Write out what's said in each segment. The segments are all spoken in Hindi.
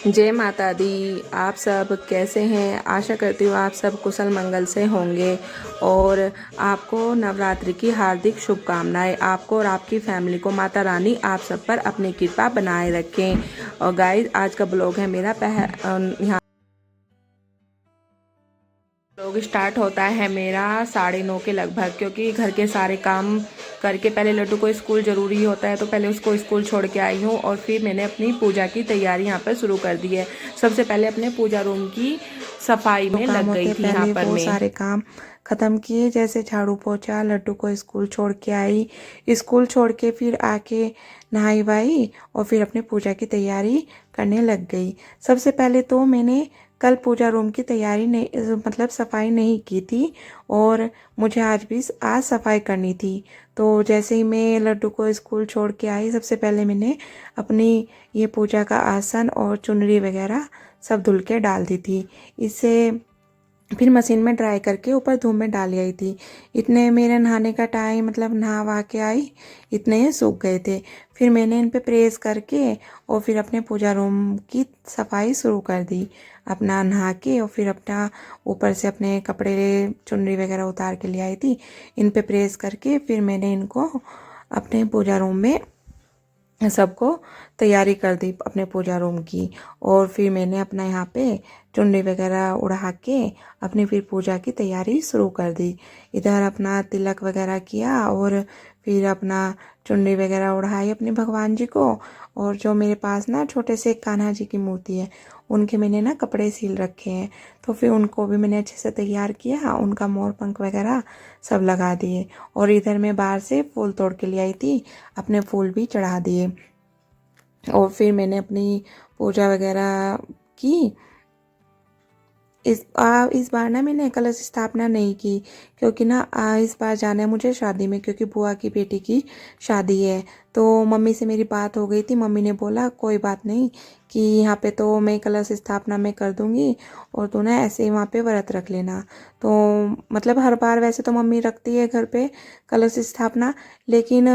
जय माता दी। आप सब कैसे हैं? आशा करती हूँ आप सब कुशल मंगल से होंगे और आपको नवरात्रि की हार्दिक शुभकामनाएं। आपको और आपकी फैमिली को माता रानी आप सब पर अपनी कृपा बनाए रखें। और गाइस, आज का ब्लॉग है मेरा यहाँ ब्लॉग स्टार्ट होता है मेरा 9:30 के लगभग, क्योंकि घर के सारे काम करके पहले लड्डू को स्कूल ज़रूरी होता है तो पहले उसको स्कूल छोड़ के आई हूँ और फिर मैंने अपनी पूजा की तैयारी यहाँ पर शुरू कर दी है। सबसे पहले अपने पूजा रूम की सफाई में काम लग गई होते थी यहाँ पहले पर वो मैं। सारे काम ख़त्म किए, जैसे झाड़ू पोछा, लड्डू को स्कूल छोड़ के आई। स्कूल छोड़ के फिर आके नहाई वाई और फिर अपने पूजा की तैयारी करने लग गई। सबसे पहले तो मैंने कल पूजा रूम की तैयारी नहीं, मतलब सफाई नहीं की थी और मुझे आज सफाई करनी थी। तो जैसे ही मैं लड्डू को स्कूल छोड़ के आई, सबसे पहले मैंने अपनी ये पूजा का आसन और चुनरी वगैरह सब धुल के डाल दी थी। इससे फिर मशीन में ड्राई करके ऊपर धूप में डाल आई थी। इतने मेरे नहाने का टाइम, मतलब नहा वहा के आई, इतने ये सूख गए थे। फिर मैंने इन पे प्रेस करके और फिर अपने पूजा रूम की सफाई शुरू कर दी। अपना नहा के और फिर अपना ऊपर से अपने कपड़े चुन्नी वगैरह उतार के ले आई थी। इन पे प्रेस करके फिर मैंने इनको अपने पूजा रूम में सबको तैयारी कर दी अपने पूजा रूम की। और फिर मैंने अपना यहाँ पे चुन्नी वगैरह उड़ा के अपनी फिर पूजा की तैयारी शुरू कर दी। इधर अपना तिलक वगैरह किया और फिर अपना चुन्नी वगैरह उड़ाई अपने भगवान जी को। और जो मेरे पास ना छोटे से कान्हा जी की मूर्ति है, उनके मैंने ना कपड़े सील रखे हैं, तो फिर उनको भी मैंने अच्छे से तैयार किया, उनका मोर पंख वगैरह सब लगा दिए। और इधर मैं बाहर से फूल तोड़ के ले आई थी, अपने फूल भी चढ़ा दिए। और फिर मैंने अपनी पूजा वगैरह की। इस बार ना मैंने कलश स्थापना नहीं की, क्योंकि ना इस बार जाना है मुझे शादी में, क्योंकि बुआ की बेटी की शादी है। तो मम्मी से मेरी बात हो गई थी, मम्मी ने बोला कोई बात नहीं कि यहाँ पे तो मैं कलश स्थापना में कर दूँगी और तू ना ऐसे ही वहाँ पे व्रत रख लेना। तो मतलब हर बार वैसे तो मम्मी रखती है घर पे कलश स्थापना, लेकिन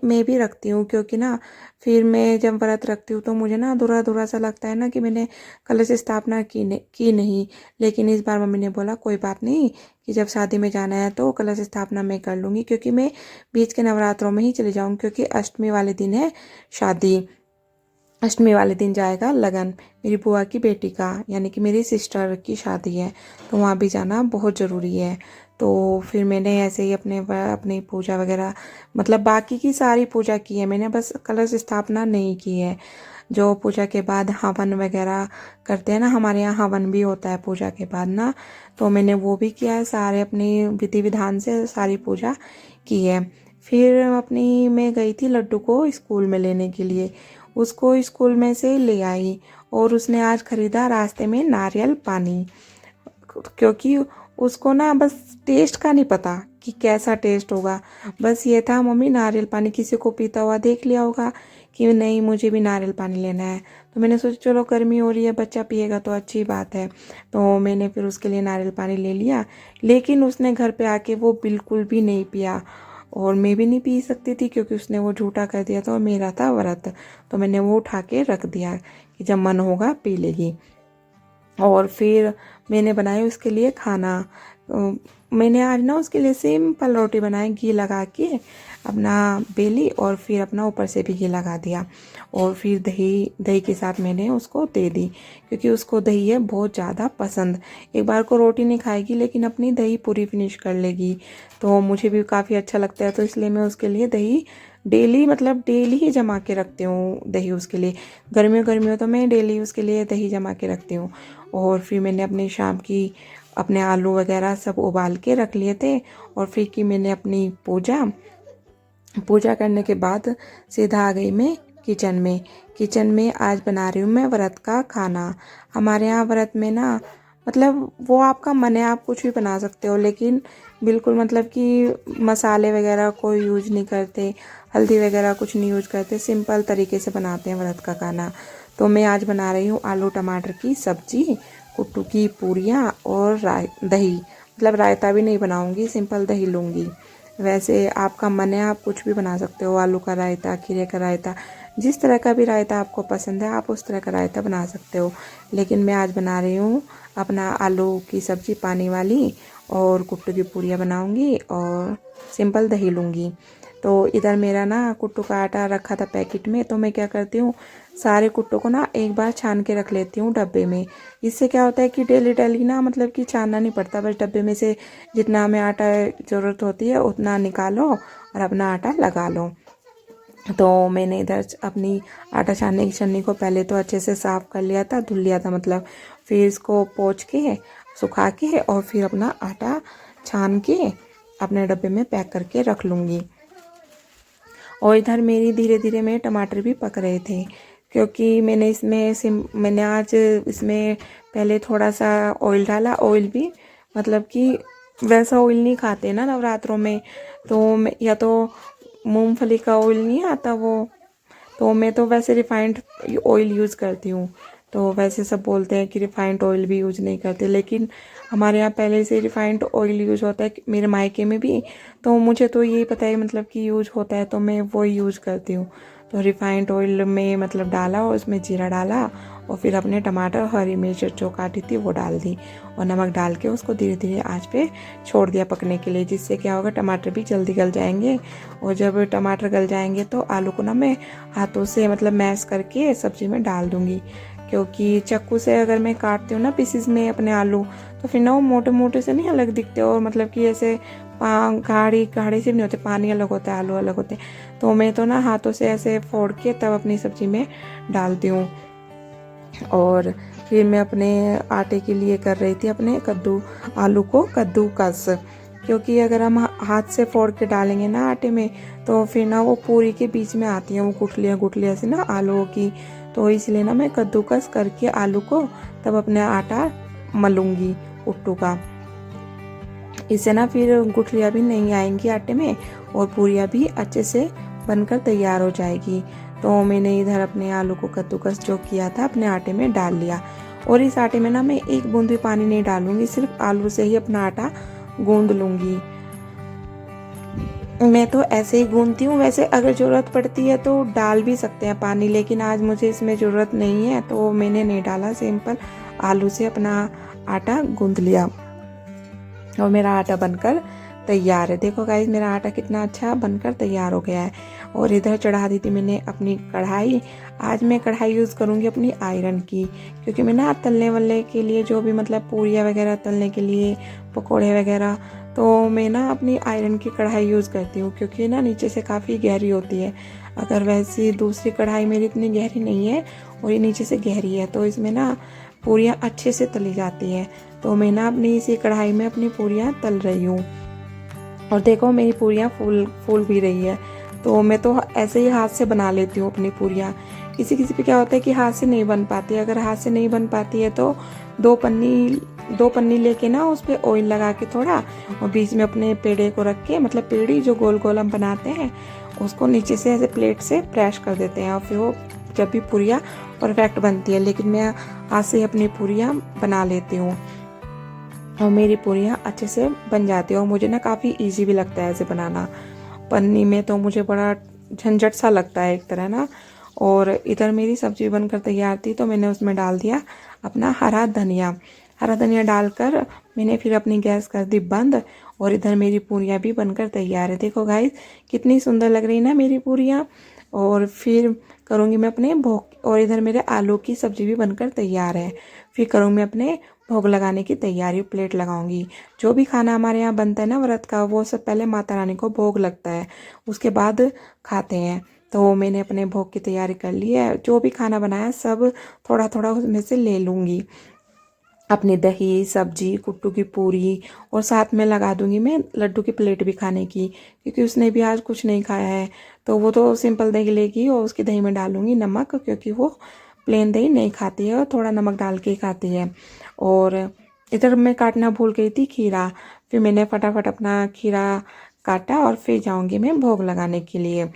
मैं भी रखती हूँ, क्योंकि ना फिर मैं जब व्रत रखती हूँ तो मुझे ना अधूरा अधूरा सा लगता है ना कि मैंने कलश स्थापना की नहीं। लेकिन इस बार मम्मी ने बोला कोई बात नहीं, कि जब शादी में जाना है तो कलश स्थापना मैं कर लूँगी, क्योंकि मैं बीच के नवरात्रों में ही चली जाऊँगी, क्योंकि अष्टमी वाले दिन है शादी। अष्टमी वाले दिन जाएगा लगन, मेरी बुआ की बेटी का, यानी कि मेरी सिस्टर की शादी है, तो वहाँ भी जाना बहुत ज़रूरी है। तो फिर मैंने ऐसे ही अपनी पूजा वगैरह, मतलब बाकी की सारी पूजा की है मैंने, बस कलश स्थापना नहीं की है। जो पूजा के बाद हवन वगैरह करते हैं ना, हमारे यहाँ हवन भी होता है पूजा के बाद ना, तो मैंने वो भी किया है, सारे अपनी विधि विधान से सारी पूजा की है। फिर मैं गई थी लड्डू को स्कूल में लेने के लिए, उसको स्कूल में से ले आई। और उसने आज खरीदा रास्ते में नारियल पानी, क्योंकि उसको ना बस टेस्ट का नहीं पता कि कैसा टेस्ट होगा। बस ये था मम्मी नारियल पानी किसी को पीता हुआ देख लिया होगा कि नहीं मुझे भी नारियल पानी लेना है। तो मैंने सोचा चलो गर्मी हो रही है, बच्चा पिएगा तो अच्छी बात है। तो मैंने फिर उसके लिए नारियल पानी ले लिया, लेकिन उसने घर पे आके वो बिल्कुल भी नहीं पिया। और मैं भी नहीं पी सकती थी, क्योंकि उसने वो झूठा कर दिया था और मेरा था व्रत। तो मैंने वो उठा के रख दिया कि जब मन होगा पी लेगी। और फिर मैंने बनाई उसके लिए खाना। मैंने आज ना उसके लिए सिंपल रोटी बनाई, घी लगा के अपना बेली और फिर अपना ऊपर से भी घी लगा दिया। और फिर दही दही के साथ मैंने उसको दे दी, क्योंकि उसको दही है बहुत ज़्यादा पसंद। एक बार को रोटी नहीं खाएगी, लेकिन अपनी दही पूरी फिनिश कर लेगी। तो मुझे भी काफ़ी अच्छा लगता है, तो इसलिए मैं उसके लिए दही डेली, मतलब डेली ही जमा के रखती हूँ दही उसके लिए। गर्मियों तो मैं डेली उसके लिए दही जमा के रखती हूँ। और फिर मैंने अपने शाम की अपने आलू वगैरह सब उबाल के रख लिए थे। और फिर की मैंने अपनी पूजा पूजा करने के बाद सीधा आ गई मैं किचन में आज बना रही हूँ मैं व्रत का खाना। हमारे यहाँ व्रत में ना, मतलब वो आपका मन है, आप कुछ भी बना सकते हो, लेकिन बिल्कुल मतलब कि मसाले वगैरह कोई यूज नहीं करते, हल्दी वगैरह कुछ नहीं यूज करते, सिंपल तरीके से बनाते हैं व्रत का खाना। तो मैं आज बना रही हूँ आलू टमाटर की सब्जी, कुट्टू की पूरियाँ और दही, मतलब रायता भी नहीं बनाऊँगी, सिंपल दही लूँगी। वैसे आपका मन है, आप कुछ भी बना सकते हो, आलू का रायता, खीरे का रायता, जिस तरह का भी रायता आपको पसंद है आप उस तरह का रायता बना सकते हो। लेकिन मैं आज बना रही हूँ अपना आलू की सब्ज़ी पानी वाली, और कुट्टू की पूरियाँ बनाऊँगी और सिंपल दही लूँगी। तो इधर मेरा ना कुट्टू का आटा रखा था पैकेट में, तो मैं क्या करती हूँ सारे कुट्टू को ना एक बार छान के रख लेती हूँ डब्बे में। इससे क्या होता है कि डेली डेली ना मतलब कि छानना नहीं पड़ता, बस डब्बे में से जितना हमें आटा ज़रूरत होती है उतना निकालो और अपना आटा लगा लो। तो मैंने इधर अपनी आटा छानने की छन्नी को पहले तो अच्छे से साफ़ कर लिया था, धुल लिया था मतलब, फिर इसको पोंछ के सुखा के और फिर अपना आटा छान के अपने डब्बे में पैक करके रख लूँगी। और इधर मेरी धीरे धीरे मेरे टमाटर भी पक रहे थे, क्योंकि मैंने आज इसमें पहले थोड़ा सा ऑयल डाला। ऑयल भी मतलब कि वैसा ऑयल नहीं खाते ना नवरात्रों में, तो या तो मूंगफली का ऑयल नहीं आता वो, तो मैं तो वैसे रिफाइंड ऑयल यूज़ करती हूँ। तो वैसे सब बोलते हैं कि रिफाइंड ऑयल भी यूज़ नहीं करते, लेकिन हमारे यहाँ पहले से रिफाइंड ऑयल यूज़ होता है, मेरे मायके में भी। तो मुझे तो यही पता है मतलब कि यूज़ होता है, तो मैं वो यूज़ करती हूँ। तो रिफाइंड ऑयल में मतलब डाला और उसमें जीरा डाला और फिर अपने टमाटर हरी मिर्च जो काटी थी वो डाल दी और नमक डाल के उसको धीरे धीरे आंच पे छोड़ दिया पकने के लिए, जिससे क्या होगा टमाटर भी जल्दी गल जाएंगे। और जब टमाटर गल जाएंगे तो आलू को ना मैं हाथों से मतलब मैश करके सब्जी में डाल दूँगी, क्योंकि चाकू से अगर मैं काटती हूँ ना पीसीज में अपने आलू, तो फिर ना वो मोटे मोटे से नहीं अलग दिखते, और मतलब कि ऐसे गाढ़ी गाढ़े से नहीं होते, पानी अलग होता है आलू अलग होते हैं। तो मैं तो ना हाथों से ऐसे फोड़ के तब अपनी सब्जी में डालती हूँ। और फिर मैं अपने आटे के लिए कर रही थी अपने आलू को कद्दूकस, क्योंकि अगर हम हाथ से फोड़ के डालेंगे ना आटे में तो फिर ना वो पूरी के बीच में आती हैं वो गुठलियाँ गुठलियाँ से ना आलूओं की। तो इसलिए ना मैं कद्दूकस करके आलू को तब अपने आटा मलूंगी कुट्टू का। इससे ना फिर गुठलियाँ भी नहीं आएंगी आटे में और पूरियाँ भी अच्छे से बनकर तैयार हो जाएगी। तो मैंने इधर अपने आलू को कद्दूकस जो किया था अपने आटे में डाल लिया, और इस आटे में ना मैं एक बूंद भी पानी नहीं डालूंगी, सिर्फ आलू से ही अपना आटा गूंद लूँगी। मैं तो ऐसे ही गूंदती हूँ, वैसे अगर ज़रूरत पड़ती है तो डाल भी सकते हैं पानी, लेकिन आज मुझे इसमें ज़रूरत नहीं है तो मैंने नहीं डाला, सिंपल आलू से अपना आटा गूंद लिया और मेरा आटा बनकर तैयार है। देखो गाइस मेरा आटा कितना अच्छा बनकर तैयार हो गया है। और इधर चढ़ा दी थी मैंने अपनी कढ़ाई। आज मैं कढ़ाई यूज़ करूँगी अपनी आयरन की, क्योंकि मैं ना तलने वाले के लिए जो भी मतलब पूरियाँ वगैरह तलने के लिए पकोड़े वगैरह, तो मैं ना अपनी आयरन की कढ़ाई यूज़ करती हूँ, क्योंकि ना नीचे से काफ़ी गहरी होती है। अगर वैसी दूसरी कढ़ाई मेरी इतनी गहरी नहीं है और ये नीचे से गहरी है, तो इसमें ना पूरियाँ अच्छे से तली जाती है। तो मैं ना अपनी इसी कढ़ाई में अपनी पूरियाँ तल रही हूँ, और देखो मेरी पूरियाँ फूल भी रही है। तो मैं तो ऐसे ही हाथ से बना लेती हूँ अपनी पूरियाँ। किसी किसी पे क्या होता है कि हाथ से नहीं बन पाती है, अगर हाथ से नहीं बन पाती है तो दो पन्नी लेके ना उस पर ऑयल लगा के थोड़ा, और बीच में अपने पेड़े को रख के, मतलब पेड़ी जो गोल गोल हम बनाते हैं उसको नीचे से ऐसे प्लेट से प्रेस कर देते हैं, और फिर वो जब भी पूरियाँ परफेक्ट बनती है। लेकिन मैं हाथ से अपनी पूरियाँ बना लेती हूँ और मेरी पूरियाँ अच्छे से बन जाती है, और मुझे ना काफ़ी इजी भी लगता है ऐसे बनाना। पन्नी में तो मुझे बड़ा झंझट सा लगता है एक तरह ना। और इधर मेरी सब्जी बनकर तैयार थी, तो मैंने उसमें डाल दिया अपना हरा धनिया डालकर मैंने फिर अपनी गैस कर दी बंद, और इधर मेरी पूरियाँ भी बनकर तैयार है। देखो गाइस कितनी सुंदर लग रही है ना मेरी पूरियाँ। और फिर करूँगी मैं अपने भोग, और इधर मेरे आलू की सब्जी भी बनकर तैयार है। फिर करूँगी मैं अपने भोग लगाने की तैयारी, प्लेट लगाऊंगी। जो भी खाना हमारे यहाँ बनता है ना व्रत का, वो सब पहले माता रानी को भोग लगता है, उसके बाद खाते हैं। तो मैंने अपने भोग की तैयारी कर ली है, जो भी खाना बनाया सब थोड़ा थोड़ा उसमें से ले लूँगी, अपनी दही सब्जी कुट्टू की पूरी, और साथ में लगा दूंगी मैं लड्डू की प्लेट भी खाने की, क्योंकि उसने भी आज कुछ नहीं खाया है। तो वो तो सिंपल दही लेगी और उसकी दही में डालूंगी नमक, क्योंकि वो प्लेन दही नहीं खाती है और थोड़ा नमक डाल के ही खाती है। और इधर मैं काटना भूल गई थी खीरा, फिर मैंने फटाफट अपना खीरा काटा और फिर जाऊंगी मैं भोग लगाने के लिए।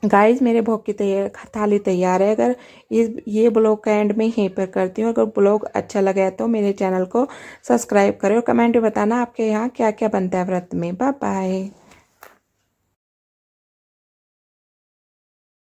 गाइस मेरे भोग की थाली तैयार है। अगर ये ब्लॉग का एंड में यहीं पर करती हूँ। अगर ब्लॉग अच्छा लगा है तो मेरे चैनल को सब्सक्राइब करें और कमेंट में बताना आपके यहाँ क्या क्या बनता है व्रत में। Bye bye.